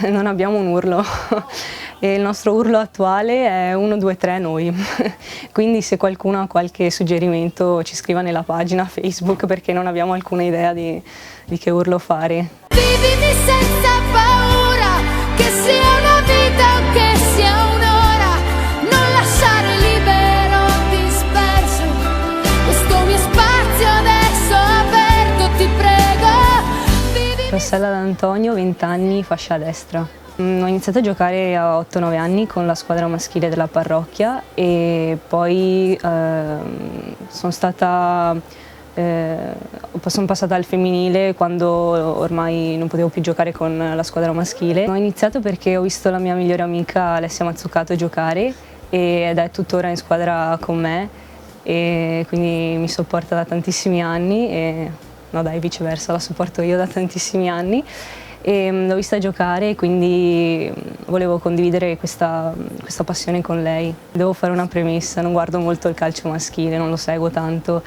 Non abbiamo un urlo e il nostro urlo attuale è 1, 2, 3 noi, quindi se qualcuno ha qualche suggerimento ci scriva nella pagina Facebook perché non abbiamo alcuna idea di che urlo fare. Vivimi senza paura, che sia una vita o che sia un'ora, non lasciare libero, disperso, questo mio spazio adesso aperto, ti prego. Rossella D'Antonio, 20 anni, fascia destra. Ho iniziato a giocare a 8-9 anni con la squadra maschile della parrocchia e poi sono passata al femminile quando ormai non potevo più giocare con la squadra maschile. Ho iniziato perché ho visto la mia migliore amica Alessia Mazzucato giocare ed è tuttora in squadra con me e quindi mi sopporta da tantissimi anni e no dai, viceversa, la sopporto io da tantissimi anni. E l'ho vista giocare e quindi volevo condividere questa passione con lei. Devo fare una premessa, non guardo molto il calcio maschile, non lo seguo tanto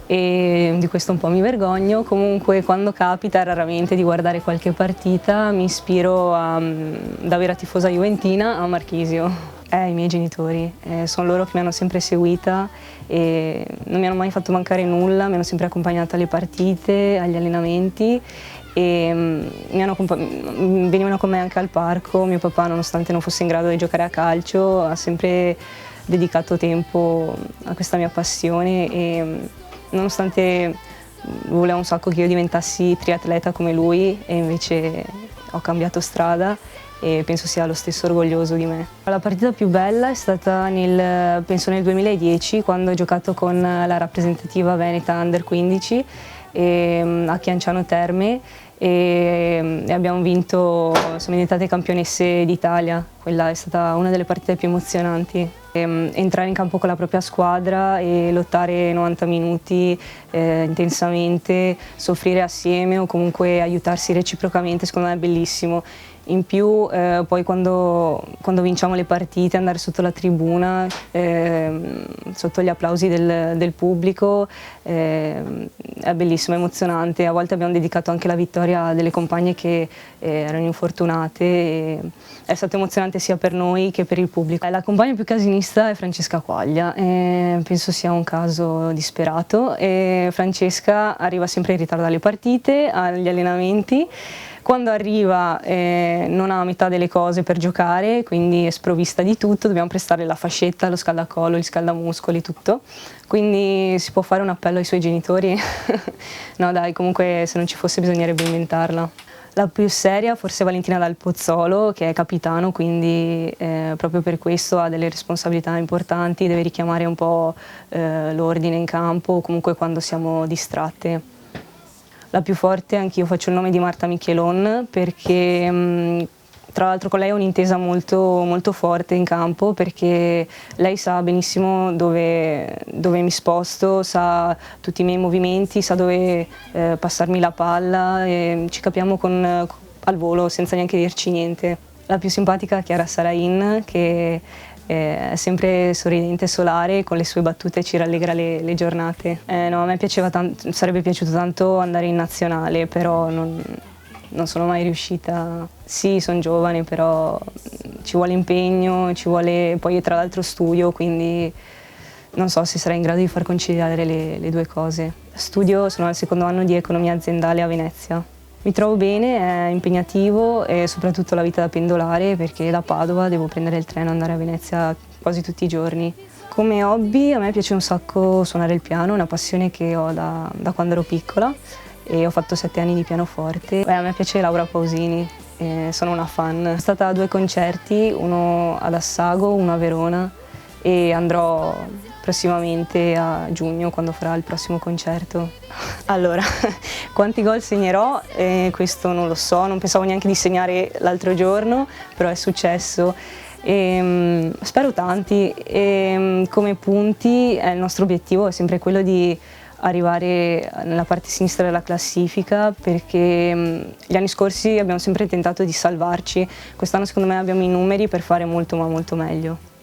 e di questo un po' mi vergogno. Comunque quando capita raramente di guardare qualche partita mi ispiro da vera tifosa juventina a Marchisio. I miei genitori, sono loro che mi hanno sempre seguita e non mi hanno mai fatto mancare nulla, mi hanno sempre accompagnata alle partite, agli allenamenti e venivano con me anche al parco. Mio papà, nonostante non fosse in grado di giocare a calcio, ha sempre dedicato tempo a questa mia passione e nonostante voleva un sacco che io diventassi triatleta come lui e invece ho cambiato strada e penso sia lo stesso orgoglioso di me. La partita più bella è stata penso nel 2010 quando ho giocato con la rappresentativa veneta Under 15 a Chianciano Terme e abbiamo vinto, siamo diventate campionesse d'Italia. Quella è stata una delle partite più emozionanti. Entrare in campo con la propria squadra e lottare 90 minuti intensamente, soffrire assieme o comunque aiutarsi reciprocamente, secondo me è bellissimo. In più poi quando vinciamo le partite andare sotto la tribuna, sotto gli applausi del pubblico, è bellissimo, è emozionante. A volte abbiamo dedicato anche la vittoria a delle compagne che erano infortunate e è stato emozionante sia per noi che per il pubblico. La compagna più casinista è Francesca Quaglia, penso sia un caso disperato. Francesca arriva sempre in ritardo alle partite, agli allenamenti. Quando arriva non ha metà delle cose per giocare, quindi è sprovvista di tutto, dobbiamo prestare la fascetta, lo scaldacollo, il scaldamuscoli, tutto. Quindi si può fare un appello ai suoi genitori? No dai, comunque se non ci fosse bisognerebbe inventarla. La più seria forse Valentina Dal Pozzolo, che è capitano, quindi proprio per questo ha delle responsabilità importanti, deve richiamare un po' l'ordine in campo, comunque quando siamo distratte. La più forte, anch'io faccio il nome di Marta Michelon perché tra l'altro con lei ho un'intesa molto, molto forte in campo perché lei sa benissimo dove mi sposto, sa tutti i miei movimenti, sa dove passarmi la palla e ci capiamo al volo senza neanche dirci niente. La più simpatica è Chiara Sarain che è sempre sorridente e solare, con le sue battute ci rallegra le giornate. No, a me sarebbe piaciuto tanto andare in nazionale, però non sono mai riuscita. Sì, sono giovane, però ci vuole impegno, poi tra l'altro studio, quindi non so se sarei in grado di far conciliare le due cose. Studio, sono al secondo anno di economia aziendale a Venezia. Mi trovo bene, è impegnativo e soprattutto la vita da pendolare perché da Padova devo prendere il treno e andare a Venezia quasi tutti i giorni. Come hobby a me piace un sacco suonare il piano, è una passione che ho da quando ero piccola e ho fatto 7 anni di pianoforte. A me piace Laura Pausini, sono una fan. Sono stata a 2 concerti, uno ad Assago, uno a Verona e andrò prossimamente a giugno quando farà il prossimo concerto. Allora, quanti gol segnerò? Questo non lo so, non pensavo neanche di segnare l'altro giorno, però è successo. Spero tanti come punti il nostro obiettivo è sempre quello di arrivare nella parte sinistra della classifica perché gli anni scorsi abbiamo sempre tentato di salvarci, quest'anno secondo me abbiamo i numeri per fare molto ma molto meglio.